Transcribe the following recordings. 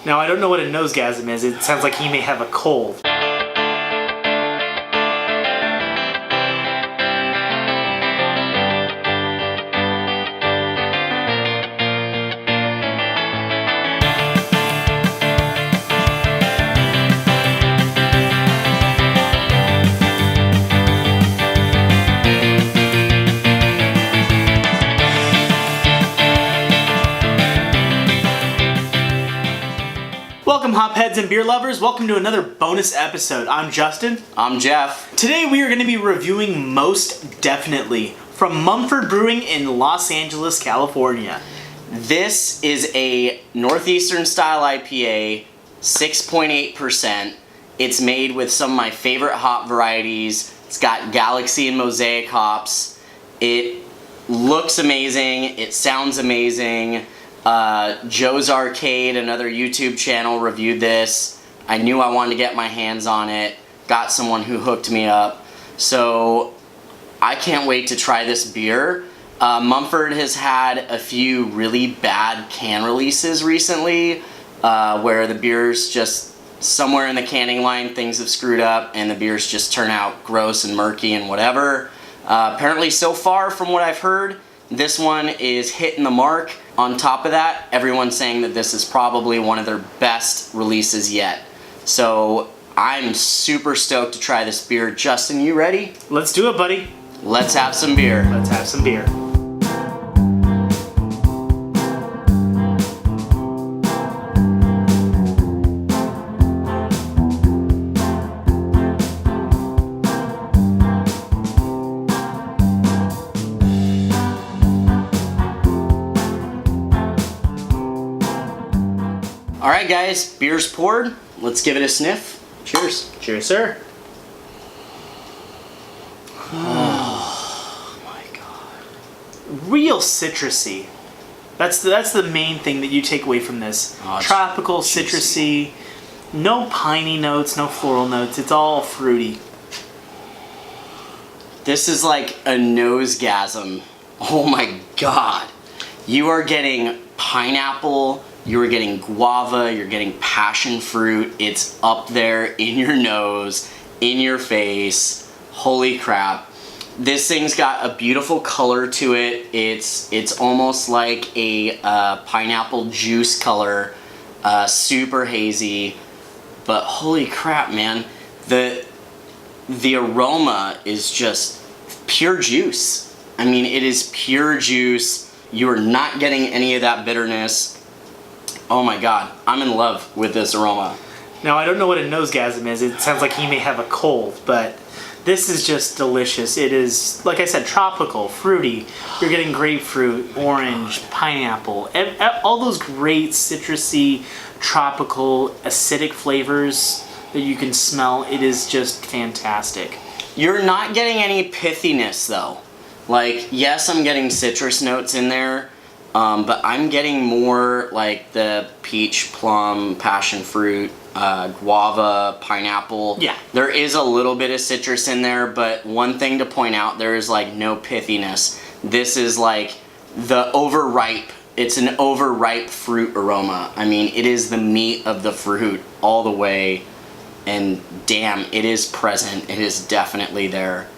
Now, I don't know what a nosegasm is. It sounds like he may have a cold. Welcome, hopheads and beer lovers. Welcome to another bonus episode. I'm Justin. I'm Jeff. Today we are going to be reviewing Most Definitely from Mumford Brewing in Los Angeles, California. This is a Northeastern style IPA, 6.8%. It's made with some of my favorite hop varieties. It's got Galaxy and Mosaic hops. It looks amazing. It sounds amazing. Joe's Arcade, another YouTube channel, reviewed this. I knew I wanted to get my hands on it. Got someone who hooked me up. So I can't wait to try this beer. Mumford has had a few really bad can releases recently where the beers just, somewhere in the canning line, things have screwed up and the beers just turn out gross and murky and whatever. Apparently so far from what I've heard, this one is hitting the mark. On top of that, everyone's saying that this is probably one of their best releases yet. So I'm super stoked to try this beer. Justin, you ready? Let's do it, buddy. Let's have some beer. Let's have some beer. Alright guys, beer's poured. Let's give it a sniff. Cheers. Cheers, sir. Oh my god. Real citrusy. That's the main thing that you take away from this. Oh, tropical, juicy. citrusy, no piney notes, no floral notes. It's all fruity. This is like a nosegasm. Oh my god. You are getting pineapple, you are getting guava, you're getting passion fruit. It's up there in your nose, in your face. Holy crap. This thing's got a beautiful color to it. It's almost like a pineapple juice color, super hazy. But holy crap, man. The aroma is just pure juice. I mean, it is pure juice. You are not getting any of that bitterness. Oh my god, I'm in love with this aroma. Now, I don't know what a nosegasm is. It sounds like he may have a cold, but this is just delicious. It is, like I said, tropical, fruity. You're getting grapefruit, orange, pineapple, all those great citrusy, tropical, acidic flavors that you can smell. It is just fantastic. You're not getting any pithiness though. Like, yes, I'm getting citrus notes in there, but I'm getting more like the peach, plum, passion fruit, guava, pineapple. Yeah. There is a little bit of citrus in there, but one thing to point out, there is like no pithiness. This is like the overripe. It's an overripe fruit aroma. I mean, it is the meat of the fruit all the way, and damn, it is present. It is definitely there.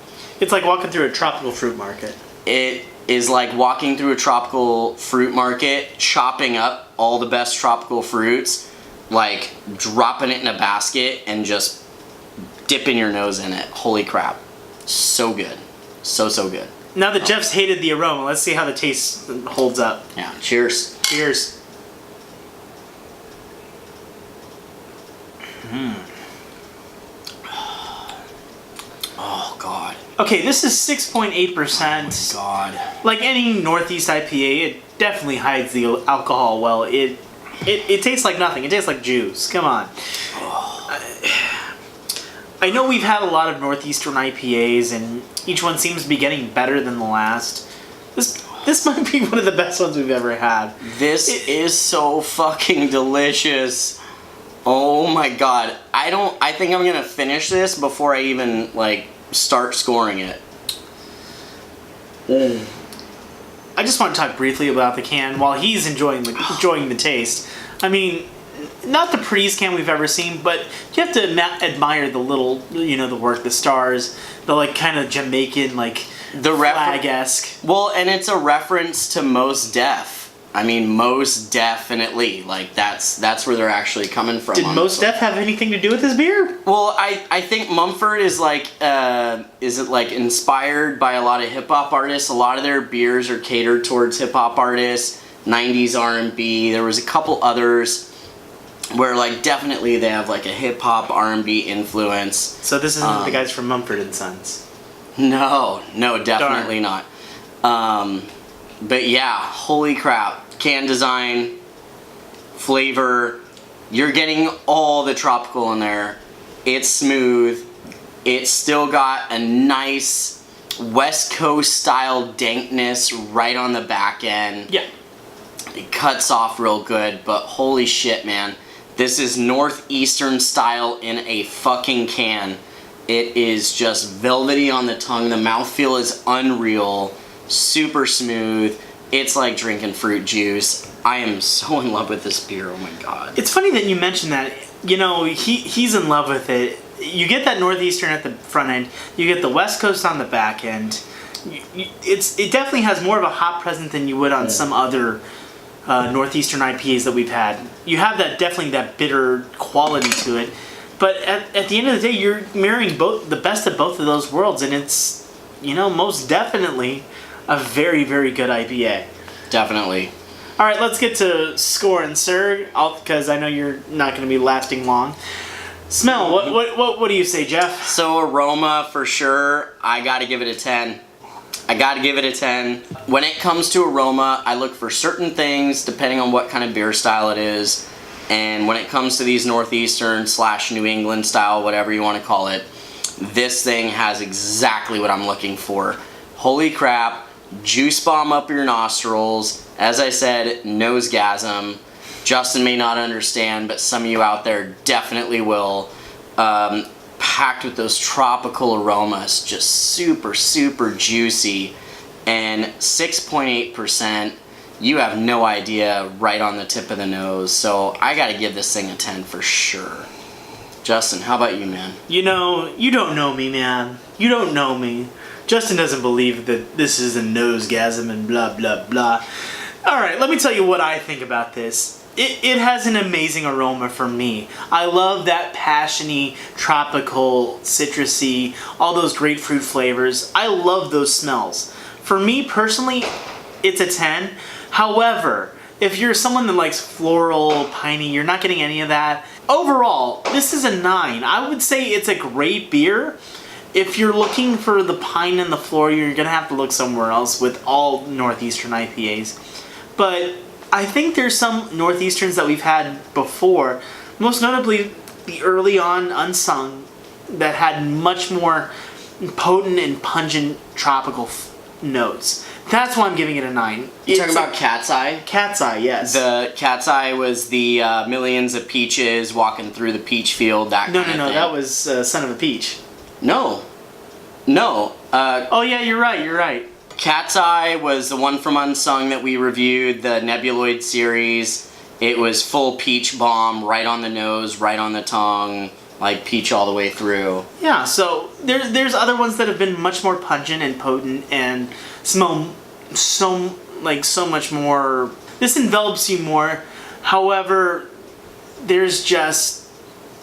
It's like walking through a tropical fruit market. It is like walking through a tropical fruit market, chopping up all the best tropical fruits, like dropping it in a basket and just dipping your nose in it. Holy crap. So good. So good. Now that Jeff's hated the aroma, let's see how the taste holds up. Yeah, cheers. Cheers. Oh god. Okay, this is 6.8%. God. Like any Northeast IPA, it definitely hides the alcohol well. It tastes like nothing. It tastes like juice. Come on. I know we've had a lot of Northeastern IPAs, and each one seems to be getting better than the last. This might be one of the best ones we've ever had. This is so fucking delicious. Oh my god. I think I'm gonna finish this before I even, like, start scoring it. I just want to talk briefly about the can while he's enjoying the taste. I mean, not the prettiest can we've ever seen, but you have to admire the little, the work, the stars, the like kind of Jamaican like The flag-esque. Well, and it's a reference to Most Def. I mean, Most Definitely. Like, that's where they're actually coming from. Did Most Def have anything to do with this beer? Well, I think Mumford is like, inspired by a lot of hip-hop artists. A lot of their beers are catered towards hip-hop artists, 90s R&B. There was a couple others where, like, definitely they have, like, a hip-hop R&B influence. So this isn't the guys from Mumford & Sons? No, definitely not. But yeah, holy crap. Can design, flavor, you're getting all the tropical in there. It's smooth. It's still got a nice West Coast style dankness right on the back end. Yeah. It cuts off real good, but holy shit, man. This is Northeastern style in a fucking can. It is just velvety on the tongue. The mouthfeel is unreal. Super smooth. It's like drinking fruit juice. I am so in love with this beer. Oh my god. It's funny that you mentioned that. He's in love with it. You get that Northeastern at the front end. You get the West Coast on the back end. It definitely has more of a hop presence than you would on some other Northeastern IPAs that we've had. You have definitely that bitter quality to it. But at the end of the day, you're mirroring the best of both of those worlds, and it's, most definitely a very, very good IPA. Definitely. All right, let's get to scoring, sir, because I know you're not going to be lasting long. Smell, what do you say, Jeff? So aroma, for sure, I got to give it a 10. When it comes to aroma, I look for certain things depending on what kind of beer style it is. And when it comes to these Northeastern / New England style, whatever you want to call it, this thing has exactly what I'm looking for. Holy crap, juice bomb up your nostrils. As I said, nosegasm. Justin may not understand, but some of you out there definitely will. Packed with those tropical aromas, just super, super juicy. And 6.8%. You have no idea, right on the tip of the nose. So I gotta give this thing a 10 for sure. Justin, how about you, man? You don't know me, man. You don't know me. Justin doesn't believe that this is a nosegasm and blah, blah, blah. Alright, let me tell you what I think about this. It has an amazing aroma for me. I love that passiony, tropical, citrusy, all those grapefruit flavors. I love those smells. For me, personally, it's a 10. However, if you're someone that likes floral, piney, you're not getting any of that. Overall, this is a 9. I would say it's a great beer. If you're looking for the pine and the floral, you're going to have to look somewhere else with all Northeastern IPAs. But I think there's some Northeasterns that we've had before, most notably the early on Unsung, that had much more potent and pungent tropical notes. That's why I'm giving it a 9. You talking about Cat's Eye? Cat's Eye, yes. The Cat's Eye was the millions of peaches walking through the peach field, that kind of thing. No, that was Son of a Peach. No. Oh yeah, you're right. Cat's Eye was the one from Unsung that we reviewed, the Nebuloid series. It was full peach bomb, right on the nose, right on the tongue, like peach all the way through. Yeah, so there's other ones that have been much more pungent and potent and smell so much more. This envelops you more. However, there's just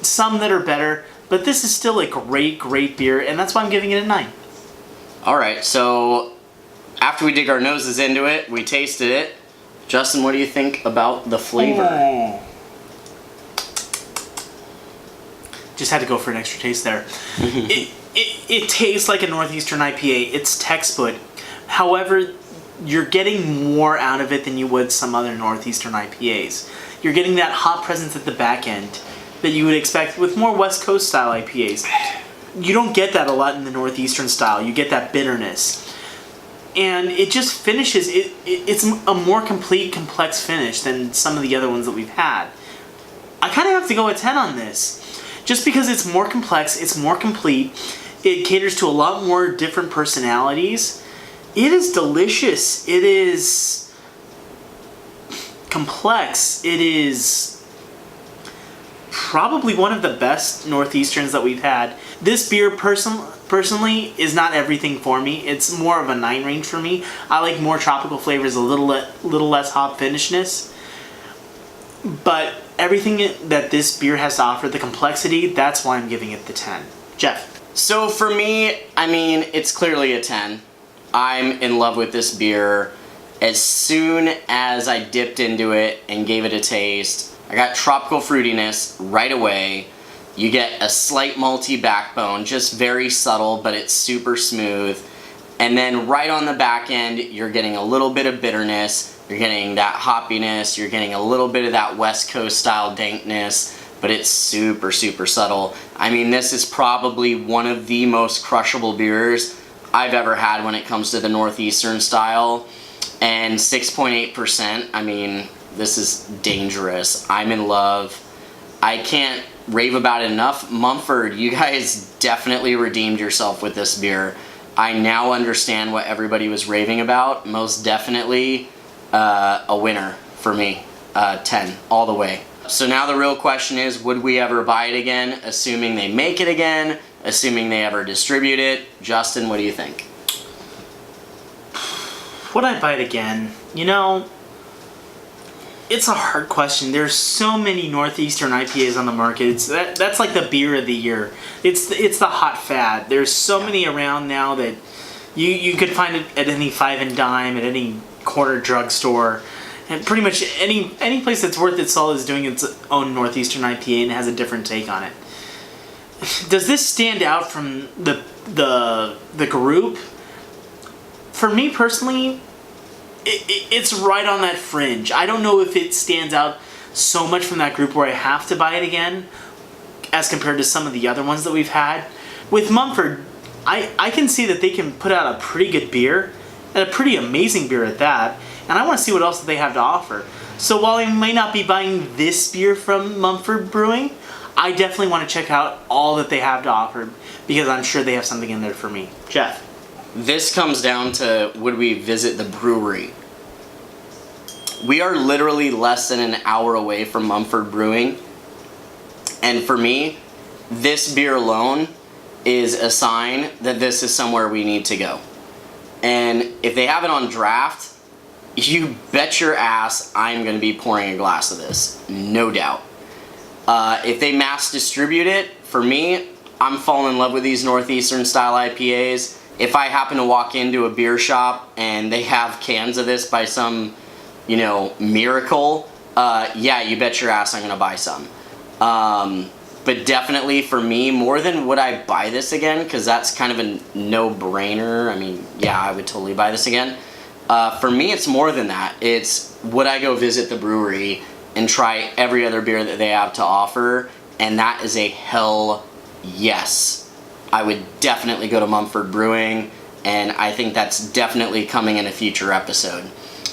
some that are better, but this is still a great beer, and that's why I'm giving it a 9. Alright, so after we dig our noses into it, we tasted it. Justin, what do you think about the flavor? Just had to go for an extra taste there. It tastes like a Northeastern IPA. It's textbook. However, you're getting more out of it than you would some other Northeastern IPAs. You're getting that hop presence at the back end that you would expect with more West Coast style IPAs. You don't get that a lot in the Northeastern style. You get that bitterness. And it just finishes, it's a more complete, complex finish than some of the other ones that we've had. I kind of have to go a 10 on this. Just because it's more complex, it's more complete, it caters to a lot more different personalities. It is delicious. It is complex. It is probably one of the best Northeasterns that we've had. This beer personally is not everything for me. It's more of a 9 range for me. I like more tropical flavors, a little less hop finishedness. But everything that this beer has to offer, the complexity, that's why I'm giving it the 10. Jeff. So for me, I mean, it's clearly a 10. I'm in love with this beer. As soon as I dipped into it and gave it a taste, I got tropical fruitiness right away. You get a slight malty backbone, just very subtle, but it's super smooth. And then right on the back end, you're getting a little bit of bitterness. You're getting that hoppiness. You're getting a little bit of that West Coast style dankness, but it's super, super subtle. I mean, this is probably one of the most crushable beers I've ever had when it comes to the Northeastern style. And 6.8%, I mean, this is dangerous. I'm in love. I can't rave about it enough. Mumford, you guys definitely redeemed yourself with this beer. I now understand what everybody was raving about. Most definitely a winner for me. 10, all the way. So now the real question is, would we ever buy it again, assuming they make it again, assuming they ever distribute it? Justin, what do you think? Would I buy it again? You know, it's a hard question. There's so many Northeastern IPAs on the market. That's like the beer of the year. It's the hot fad. There's so many around now that you could find it at any five and dime, at any corner drugstore, and pretty much any place that's worth its salt is doing its own Northeastern IPA and has a different take on it. Does this stand out from the group? For me personally, it's right on that fringe. I don't know if it stands out so much from that group where I have to buy it again as compared to some of the other ones that we've had. With Mumford, I can see that they can put out a pretty good beer, and a pretty amazing beer at that, and I want to see what else they have to offer. So while I may not be buying this beer from Mumford Brewing, I definitely want to check out all that they have to offer because I'm sure they have something in there for me. Jeff. This comes down to, would we visit the brewery? We are literally less than an hour away from Mumford Brewing. And for me, this beer alone is a sign that this is somewhere we need to go. And if they have it on draft, you bet your ass I'm going to be pouring a glass of this. No doubt. If they mass distribute it, for me, I'm falling in love with these Northeastern style IPAs. If I happen to walk into a beer shop and they have cans of this by some, miracle, yeah, you bet your ass I'm gonna buy some. But definitely for me, more than would I buy this again, because that's kind of a no-brainer. I mean, yeah, I would totally buy this again. For me, it's more than that. It's, would I go visit the brewery and try every other beer that they have to offer? And that is a hell yes. I would definitely go to Mumford Brewing, and I think that's definitely coming in a future episode.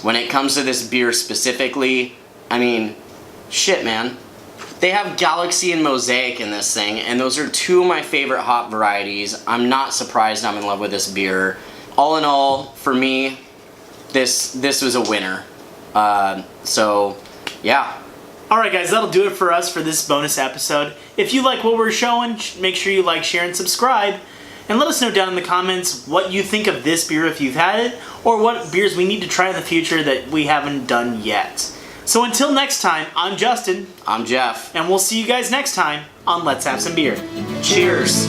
When it comes to this beer specifically, I mean, shit, man. They have Galaxy and Mosaic in this thing, and those are two of my favorite hop varieties. I'm not surprised I'm in love with this beer. All in all, for me, this was a winner. So, yeah. Alright guys, that'll do it for us for this bonus episode. If you like what we're showing, make sure you like, share, and subscribe. And let us know down in the comments what you think of this beer if you've had it, or what beers we need to try in the future that we haven't done yet. So until next time, I'm Justin. I'm Jeff. And we'll see you guys next time on Let's Have Some Beer. Cheers.